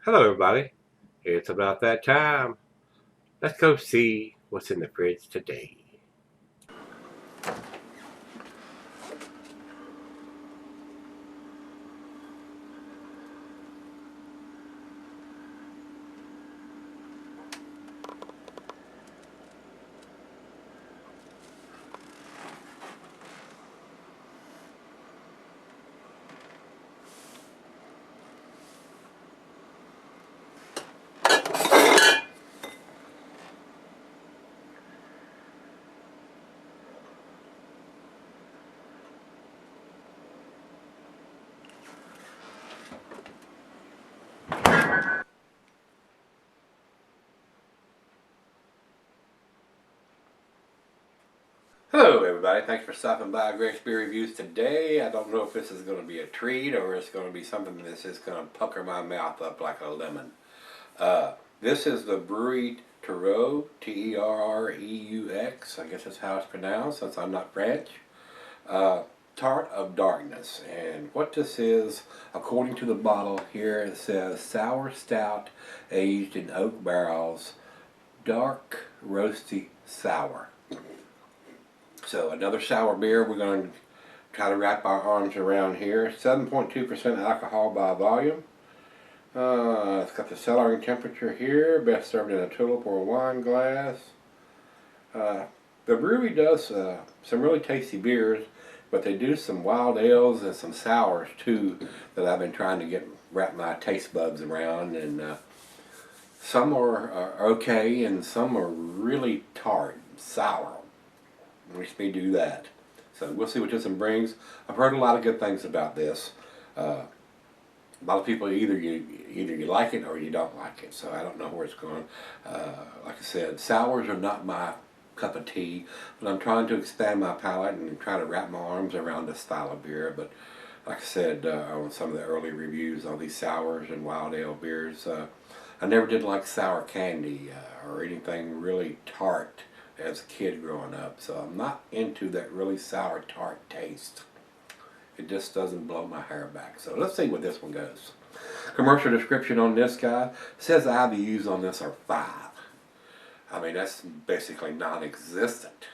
Hello, everybody. It's about that time. Let's go see what's in the fridge today. Hello, everybody. Thanks for stopping by Gregsbeerreviews today. I don't know if this is going to be a treat or it's going to be something that's just going to pucker my mouth up like a lemon. This is the Bruery Terreux, Terreux, I guess that's how it's pronounced since I'm not French. Tart of Darkness. And what this is, according to the bottle here, it says sour stout aged in oak barrels, dark roasty sour. So another sour beer we're going to try to wrap our arms around here. 7.2% alcohol by volume. It's got the cellaring temperature here, best served in a tulip or a wine glass. The brewery does some really tasty beers, but they do some wild ales and some sours too that I've been trying to wrap my taste buds around. And some are okay, and some are really tart, sour. Wish me do that. So we'll see what this one brings. I've heard a lot of good things about this. A lot of people either you like it or you don't like it. So I don't know where it's going. Like I said, sours are not my cup of tea, but I'm trying to expand my palate and try to wrap my arms around this style of beer. But like I said on some of the early reviews on these sours and wild ale beers, I never did like sour candy or anything really tart as a kid growing up, so I'm not into that really sour tart taste. It just doesn't blow my hair back. So let's see what this one goes. Commercial description on this guy says IBUs on this are 5. I mean, that's basically non-existent.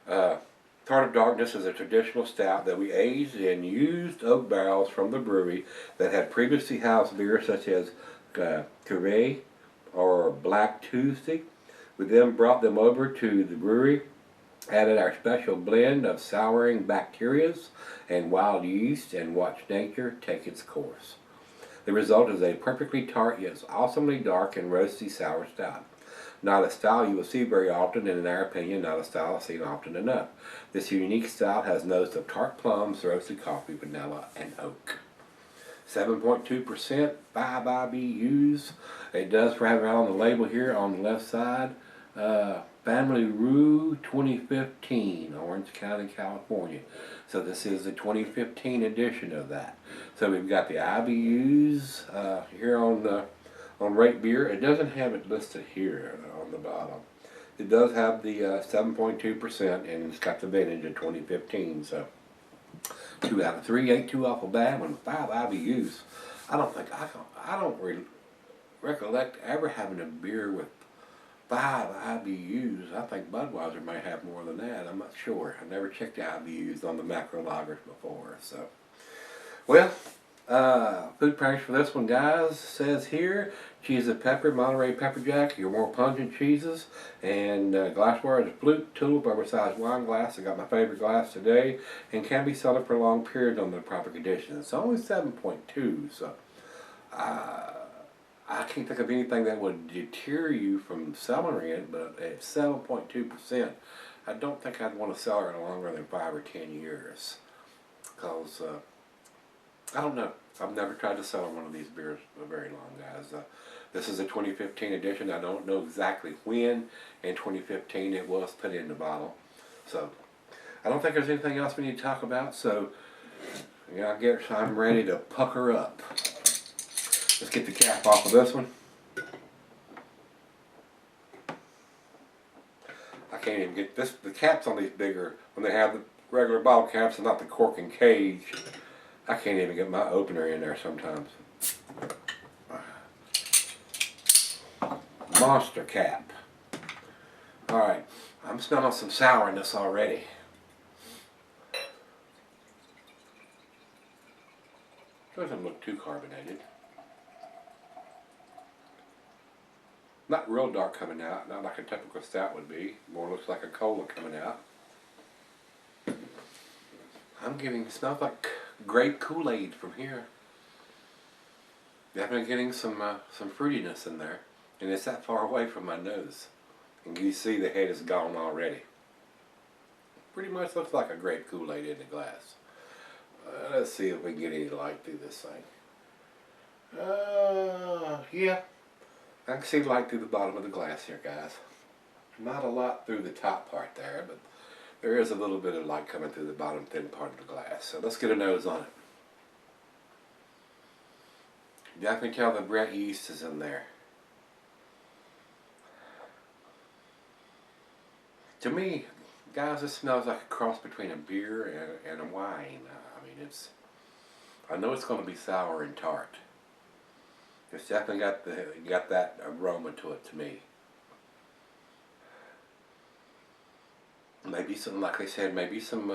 Tart of Darkness is a traditional stout that we aged in used oak barrels from the brewery that had previously housed beers such as Cuvée or Black Tuesday. We then brought them over to the brewery, added our special blend of souring bacterias and wild yeast, and watched nature take its course. The result is a perfectly tart yet awesomely dark and roasty sour stout. Not a style you will see very often, and in our opinion, not a style I've seen often enough. This unique style has notes of tart plums, roasted coffee, vanilla, and oak. 7.2%, 5 IBUs. It does have it on the label here on the left side. Family Rue 2015, Orange County, California. So this is the 2015 edition of that. So we've got the IBUs here on Rate Beer. It doesn't have it listed here on the bottom. It does have the 7.2%, and it's got the vintage of 2015. So 2 out of 3 ain't too awful bad. When 5 IBUs, I don't recollect ever having a beer with 5 IBUs. I think Budweiser may have more than that. I'm not sure. I never checked the IBUs on the macro lagers before. So, well, food pairs for this one, guys, says here, cheese of pepper, Monterey pepper jack, your more pungent cheeses, and glassware is flute, tulip, oversized wine glass. I got my favorite glass today, and can be sold for long periods on the proper conditions. It's only 7.2, so I can't think of anything that would deter you from selling it, but at 7.2%, I don't think I'd want to sell it longer than 5 or 10 years. Because, I don't know. I've never tried to sell one of these beers for very long, guys. This is a 2015 edition. I don't know exactly when in 2015 it was put in the bottle. So, I don't think there's anything else we need to talk about. So, yeah, I guess I'm ready to pucker up. Let's get the cap off of this one. I can't even get this. The caps on these bigger, when they have the regular bottle caps and not the cork and cage, I can't even get my opener in there sometimes. monster cap. Alright, I'm smelling some sourness already. Doesn't look too carbonated. Not real dark coming out, not like a typical stout would be. More looks like a cola coming out. It smells like grape Kool-Aid from here. Definitely getting some fruitiness in there. And it's that far away from my nose. And you see the head is gone already. Pretty much looks like a grape Kool-Aid in the glass. Let's see if we can get any light through this thing. Yeah. I can see light through the bottom of the glass here, guys. Not a lot through the top part there, but there is a little bit of light coming through the bottom thin part of the glass. So let's get a nose on it. Definitely tell the Brett yeast is in there. To me, guys, this smells like a cross between a beer and a wine. I mean, I know it's going to be sour and tart. It's definitely got that aroma to it to me. Maybe some, like I said, maybe some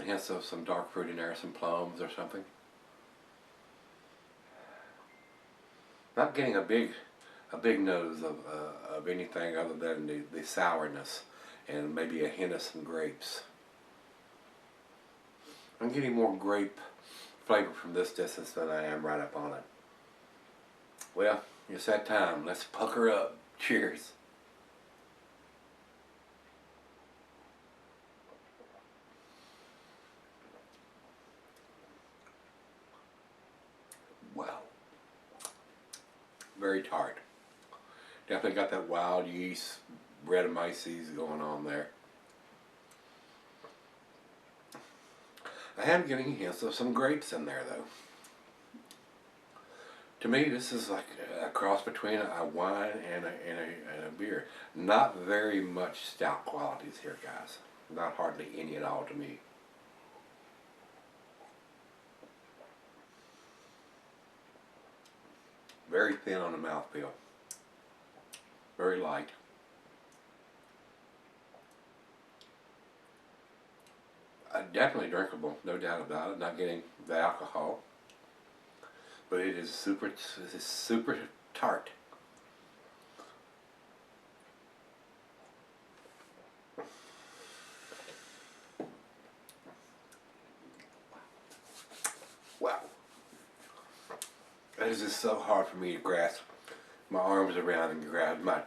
hints of some dark fruit in there, some plums or something. Not getting a big nose of anything other than the sourness and maybe a hint of some grapes. I'm getting more grape flavor from this distance than I am right up on it. Well, it's that time. Let's pucker up. Cheers. Wow. Very tart. Definitely got that wild yeast, Brettanomyces going on there. I am getting hints of some grapes in there though. To me, this is like a cross between a wine and a beer. Not very much stout qualities here, guys. Not hardly any at all to me. Very thin on the mouthfeel. Very light. Definitely drinkable, no doubt about it. Not getting the alcohol. But it is super tart. Wow. It is just so hard for me to grasp my arms around and grab my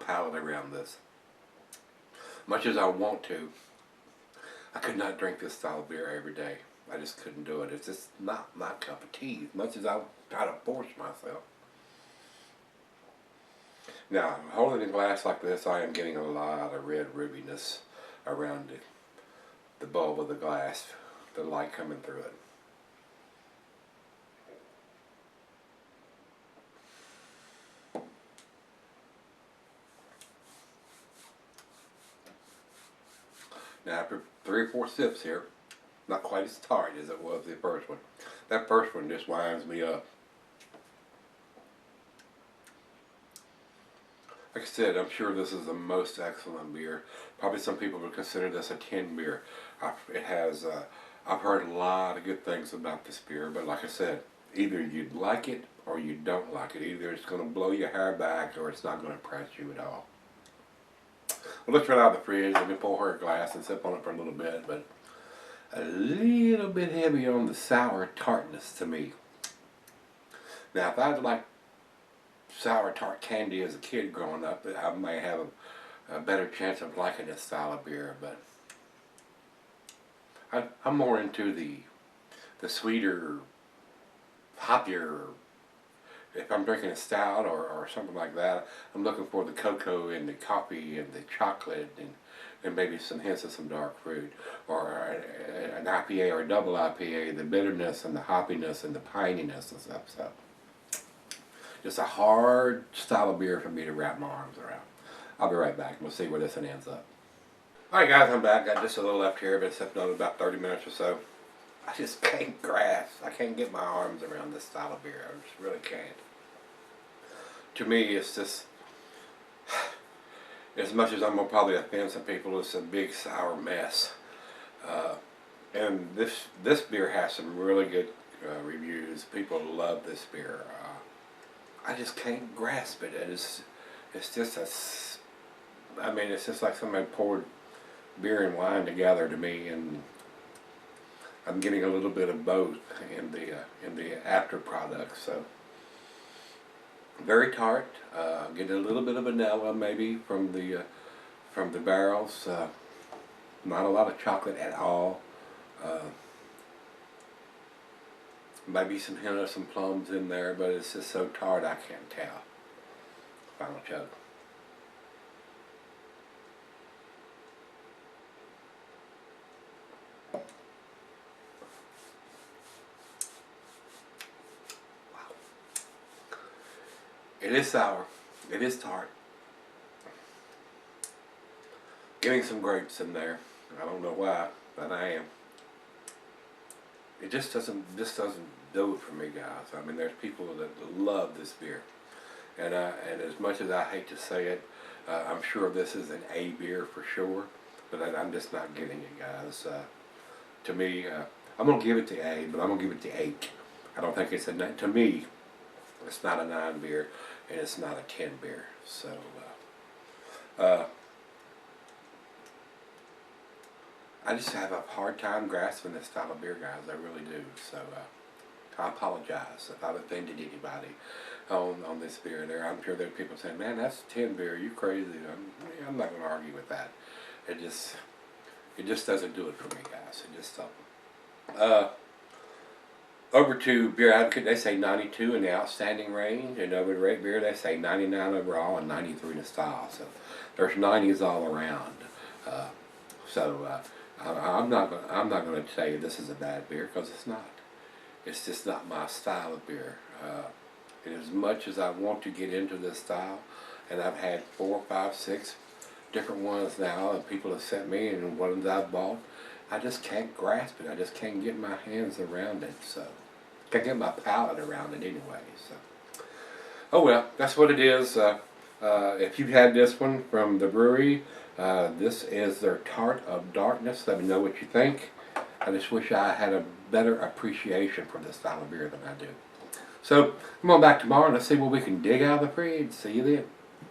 palate around this. Much as I want to, I could not drink this style of beer every day. I just couldn't do it. It's just not my cup of tea, as much as I try to force myself. Now, holding a glass like this, I am getting a lot of red rubbiness around the bulb of the glass, the light coming through it. Now, after 3 or 4 sips here, not quite as tart as it was the first one. That first one just winds me up. Like I said, I'm sure this is the most excellent beer. Probably some people would consider this a 10 beer. I've heard a lot of good things about this beer, but like I said, either you like it or you don't like it. Either it's going to blow your hair back or it's not going to impress you at all. Well, let's run out of the fridge. Let me pour her a glass and sip on it for a little bit, but a little bit heavy on the sour tartness to me. Now, if I'd like sour tart candy as a kid growing up, I may have a better chance of liking this style of beer, but I'm more into the sweeter, hoppier. If I'm drinking a stout or something like that, I'm looking for the cocoa and the coffee and the chocolate and maybe some hints of some dark fruit, or an IPA or a double IPA, the bitterness and the hoppiness and the pininess and stuff. So just a hard style of beer for me to wrap my arms around. I'll be right back. We'll see where this one ends up. Alright guys, I'm back. Got just a little left here. Been sipping on about 30 minutes or so. I just can't grasp. I can't get my arms around this style of beer. I just really can't. To me, it's just as much as I'm gonna probably offend some people, it's a big sour mess. And this beer has some really good reviews. People love this beer. I just can't grasp it. It's just I mean, it's just like somebody poured beer and wine together to me, and I'm getting a little bit of both in the after product. So very tart. Getting a little bit of vanilla maybe from the barrels. Not a lot of chocolate at all. Maybe some hint of some plums in there, but it's just so tart I can't tell. Final chug. Wow. It is sour. It is tart. Getting some grapes in there. I don't know why, but I am. It just doesn't do it for me, guys. I mean, there's people that love this beer, and as much as I hate to say it, I'm sure this is an A beer for sure, but I'm just not getting it, guys. To me, I'm gonna give it the A, but I'm gonna give it the 8. I don't think it's a 9. To me, it's not a 9 beer, and it's not a 10 beer. So. I just have a hard time grasping this style of beer, guys. I really do. So I apologize if I've offended anybody on this beer. I'm sure there are people saying, "Man, that's 10 beer. You crazy?" I'm not going to argue with that. It just doesn't do it for me, guys. It just doesn't. Over to Beer Advocate, they say 92 in the outstanding range, and over to Rate Beer, they say 99 overall and 93 in the style. So there's 90s all around. I'm not going to tell you this is a bad beer, because it's not. It's just not my style of beer. And as much as I want to get into this style, and I've had 4, 5, 6 different ones now, and people have sent me, and ones I've bought, I just can't grasp it. I just can't get my hands around it. So can't get my palate around it anyway. So oh well, that's what it is. If you've had this one from the brewery, this is their Tart of Darkness. Let me know what you think. I just wish I had a better appreciation for this style of beer than I do. So come on back tomorrow and let's see what we can dig out of the fridge. See you then.